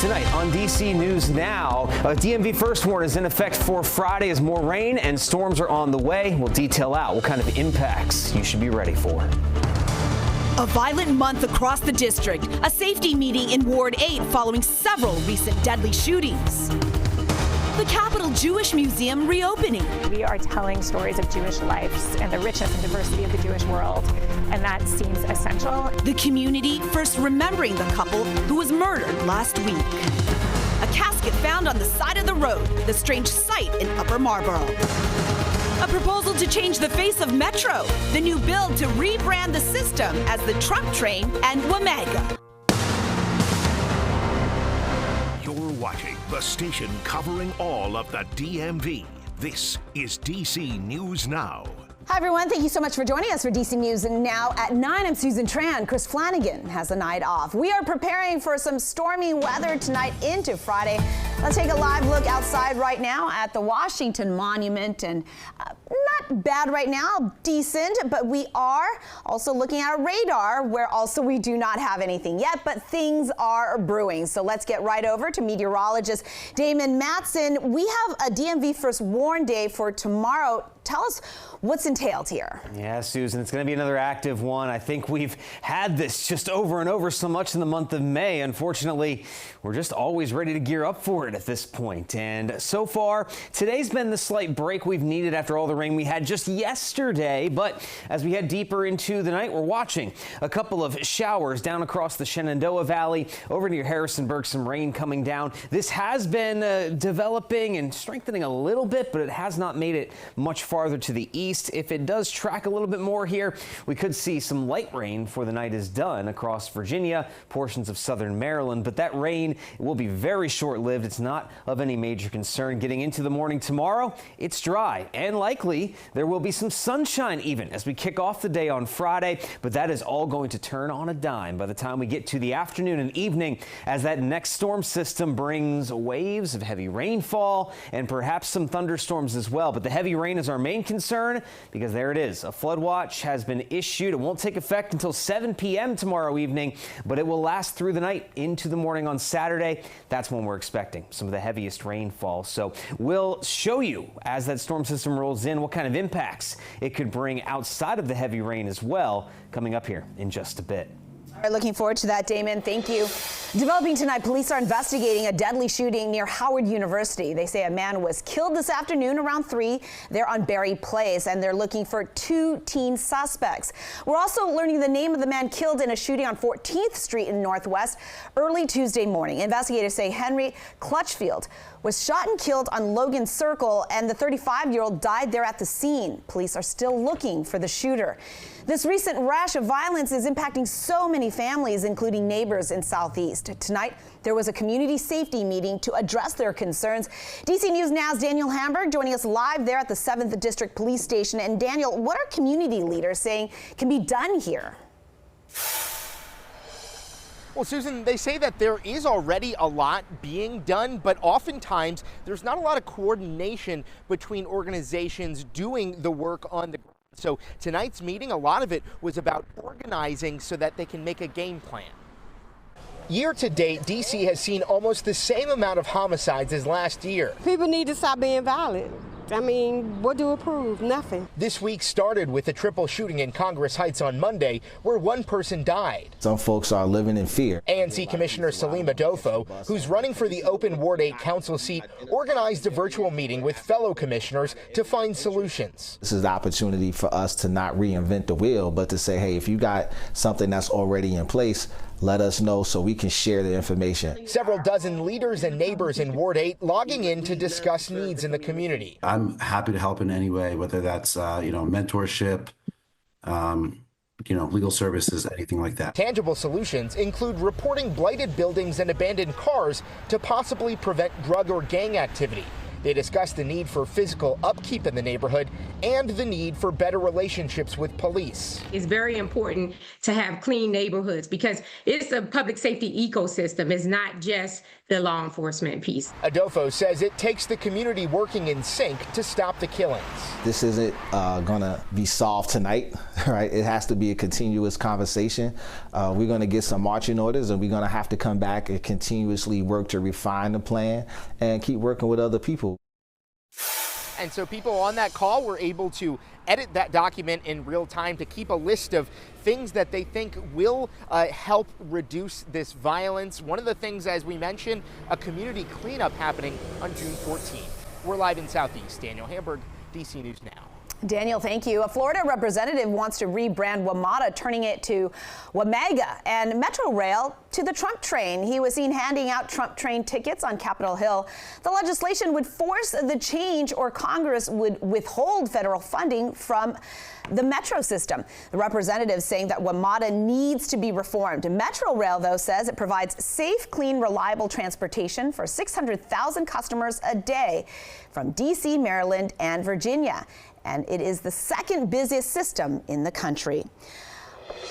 Tonight on DC News Now, a DMV first warning is in effect for Friday as more rain and storms are on the way. We'll detail out what kind of impacts you should be ready for. A violent month across the district, a safety meeting in Ward 8 following several recent deadly shootings. The Capitol Jewish Museum reopening. We are telling stories of Jewish lives and the richness and diversity of the Jewish world, and that seems essential. The community first remembering the couple who was murdered last week. A casket found on the side of the road, the strange sight in Upper Marlboro. A proposal to change the face of Metro, the new bill to rebrand the system as the Trump train and WMAGA. You're watching the station covering all of the DMV. This is DC News Now. Hi, everyone. Thank you so much for joining us for DC News Now at 9. I'm Susan Tran. Chris Flanagan has a night off. We are preparing for some stormy weather tonight into Friday. Let's take a live look outside right now at the Washington Monument. And not bad right now, decent, but we are also looking at our radar where also we do not have anything yet, but things are brewing. So let's get right over to meteorologist Damon Matson. We have a DMV First Warn Day for tomorrow. Tell us what's entailed here. Yeah, Susan, it's going to be another active one. I think we've had this just over and over so much in the month of May. Unfortunately, we're just always ready to gear up for it at this point. And so far, today's been the slight break we've needed after all the rain we had just yesterday. But as we head deeper into the night, we're watching a couple of showers down across the Shenandoah Valley, over near Harrisonburg, some rain coming down. This has been developing and strengthening a little bit, but it has not made it much farther to the east. If it does track a little bit more here, we could see some light rain before the night is done across Virginia, portions of southern Maryland. But that rain will be very short-lived. It's not of any major concern. Getting into the morning tomorrow, it's dry and likely there will be some sunshine even as we kick off the day on Friday. But that is all going to turn on a dime by the time we get to the afternoon and evening as that next storm system brings waves of heavy rainfall and perhaps some thunderstorms as well. But the heavy rain is our main concern because there it is. A flood watch has been issued. It won't take effect until 7 p.m. tomorrow evening, but it will last through the night into the morning on Saturday. That's when we're expecting some of the heaviest rainfall. So we'll show you as that storm system rolls in what kind of impacts it could bring outside of the heavy rain as well, coming up here in just a bit. Looking forward to that, Damon. Thank you. Developing tonight, police are investigating a deadly shooting near Howard University. They say a man was killed this afternoon around 3 there on Berry Place, and they're looking for 2 teen suspects. We're also learning the name of the man killed in a shooting on 14th Street in Northwest early Tuesday morning. Investigators say Henry Clutchfield was shot and killed on Logan Circle, and the 35-year-old died there at the scene. Police are still looking for the shooter. This recent rash of violence is impacting so many families, including neighbors in Southeast. Tonight, there was a community safety meeting to address their concerns. DC News Now's Daniel Hamburg joining us live there at the 7th District Police Station. And Daniel, what are community leaders saying can be done here? Well, Susan, they say that there is already a lot being done, but oftentimes there's not a lot of coordination between organizations doing the work on the ground. So tonight's meeting, a lot of it was about organizing so that they can make a game plan. Year to date, DC has seen almost the same amount of homicides as last year. People need to stop being violent. I mean, what do it prove? Nothing. This week started with a triple shooting in Congress Heights on Monday, where one person died. Some folks are living in fear. ANC Commissioner Salim Adolfo, who's running for the open Ward 8 council seat, organized a virtual meeting with fellow commissioners to find solutions. This is the opportunity for us to not reinvent the wheel, but to say, hey, if you got something that's already in place, let us know so we can share the information. Several dozen leaders and neighbors in Ward 8 logging in to discuss needs in the community. I'm happy to help in any way, whether that's mentorship, legal services, anything like that. Tangible solutions include reporting blighted buildings and abandoned cars to possibly prevent drug or gang activity. They discussed the need for physical upkeep in the neighborhood and the need for better relationships with police. It's very important to have clean neighborhoods because it's a public safety ecosystem. It's not just the law enforcement piece. Adolfo says it takes the community working in sync to stop the killings. This isn't gonna be solved tonight, right? It has to be a continuous conversation. We're gonna get some marching orders, and we're gonna have to come back and continuously work to refine the plan and keep working with other people. And so people on that call were able to edit that document in real time to keep a list of things that they think will help reduce this violence. One of the things, as we mentioned, a community cleanup happening on June 14th. We're live in Southeast. Daniel Hamburg, DC News Now. Daniel, thank you. A Florida representative wants to rebrand WMATA, turning it to WMAGA, and Metro Rail to the Trump train. He was seen handing out Trump train tickets on Capitol Hill. The legislation would force the change, or Congress would withhold federal funding from the Metro system. The representative saying that WMATA needs to be reformed. Metro Rail, though, says it provides safe, clean, reliable transportation for 600,000 customers a day from D.C., Maryland, and Virginia. And it is the second busiest system in the country.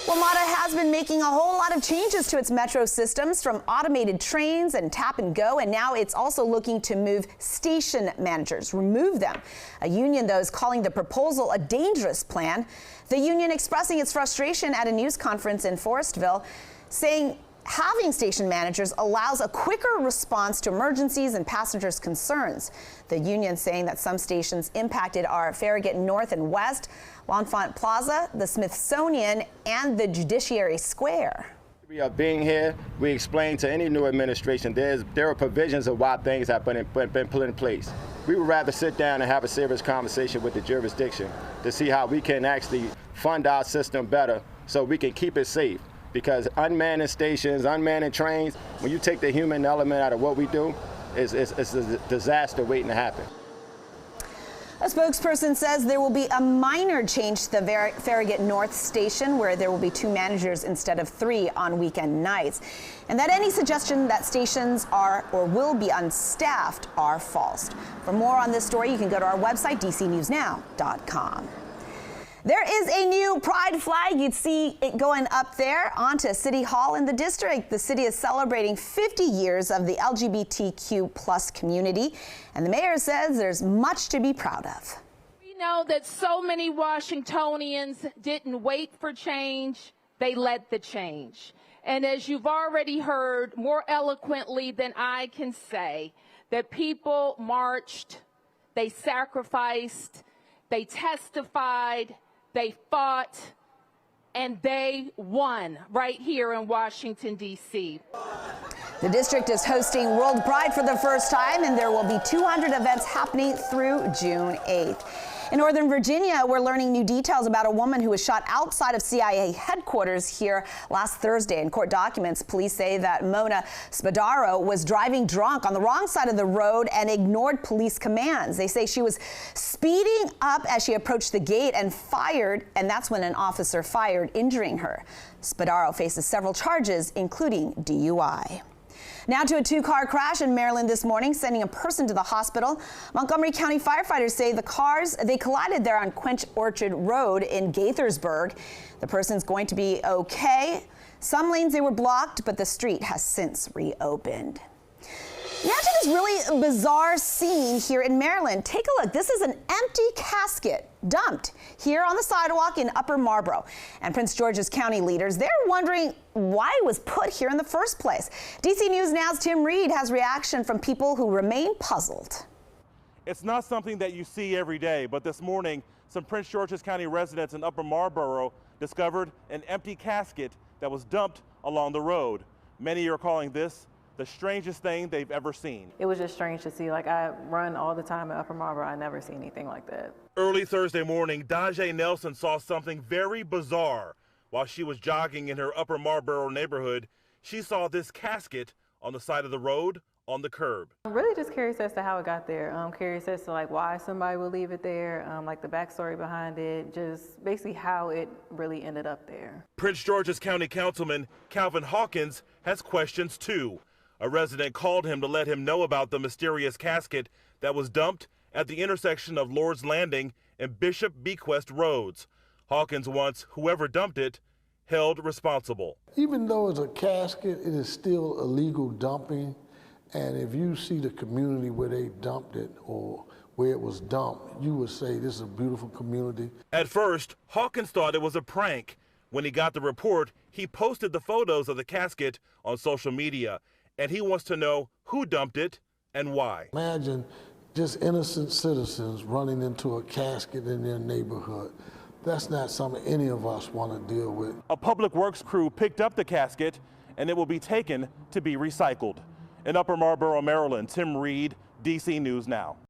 WMATA has been making a whole lot of changes to its metro systems, from automated trains and tap and go, and now it's also looking to move station managers, remove them. A union, though, is calling the proposal a dangerous plan. The union expressing its frustration at a news conference in Forestville, saying having station managers allows a quicker response to emergencies and passengers' concerns. The union saying that some stations impacted are Farragut North and West, L'Enfant Plaza, the Smithsonian, and the Judiciary Square. We are being here. We explain to any new administration there are provisions of why things have been put in place. We would rather sit down and have a serious conversation with the jurisdiction to see how we can actually fund our system better so we can keep it safe. Because unmanned stations, unmanned trains, when you take the human element out of what we do, it's a disaster waiting to happen. A spokesperson says there will be a minor change to the Farragut North station, where there will be 2 managers instead of 3 on weekend nights, and that any suggestion that stations are or will be unstaffed are false. For more on this story, you can go to our website, dcnewsnow.com. There is a new pride flag. You'd see it going up there onto City Hall in the district. The city is celebrating 50 years of the LGBTQ plus community, and the mayor says there's much to be proud of. We know that so many Washingtonians didn't wait for change, they led the change. And as you've already heard more eloquently than I can say, that people marched, they sacrificed, they testified, they fought, and they won right here in Washington, D.C. The district is hosting World Pride for the first time, and there will be 200 events happening through June 8th. In Northern Virginia, we're learning new details about a woman who was shot outside of CIA headquarters here last Thursday. In court documents, police say that Mona Spadaro was driving drunk on the wrong side of the road and ignored police commands. They say she was speeding up as she approached the gate and fired, and that's when an officer fired, injuring her. Spadaro faces several charges, including DUI. Now to a 2-car crash in Maryland this morning, sending a person to the hospital. Montgomery County firefighters say the cars, they collided there on Quinch Orchard Road in Gaithersburg. The person's going to be okay. Some lanes, they were blocked, but the street has since reopened. Now to this really bizarre scene here in Maryland. Take a look. This is an empty casket dumped here on the sidewalk in Upper Marlboro. And Prince George's County leaders, they're wondering why it was put here in the first place. DC News Now's Tim Reed has reaction from people who remain puzzled. It's not something that you see every day, but this morning, some Prince George's County residents in Upper Marlboro discovered an empty casket that was dumped along the road. Many are calling this the strangest thing they've ever seen. It was just strange to see. Like, I run all the time in Upper Marlboro. I never see anything like that. Early Thursday morning, Dajae Nelson saw something very bizarre. While she was jogging in her Upper Marlboro neighborhood, she saw this casket on the side of the road on the curb. I'm really just curious as to how it got there. I'm curious as to like why somebody would leave it there, like the backstory behind it, just basically how it really ended up there. Prince George's County Councilman Calvin Hawkins has questions too. A resident called him to let him know about the mysterious casket that was dumped at the intersection of Lord's Landing and Bishop Bequest Roads. Hawkins wants whoever dumped it held responsible. Even though it's a casket, it is still illegal dumping. And if you see the community where they dumped it or where it was dumped, you would say this is a beautiful community. At first, Hawkins thought it was a prank. When he got the report, he posted the photos of the casket on social media, and he wants to know who dumped it and why. Imagine just innocent citizens running into a casket in their neighborhood. That's not something any of us want to deal with. A public works crew picked up the casket, and it will be taken to be recycled. In Upper Marlboro, Maryland, Tim Reed, DC News Now.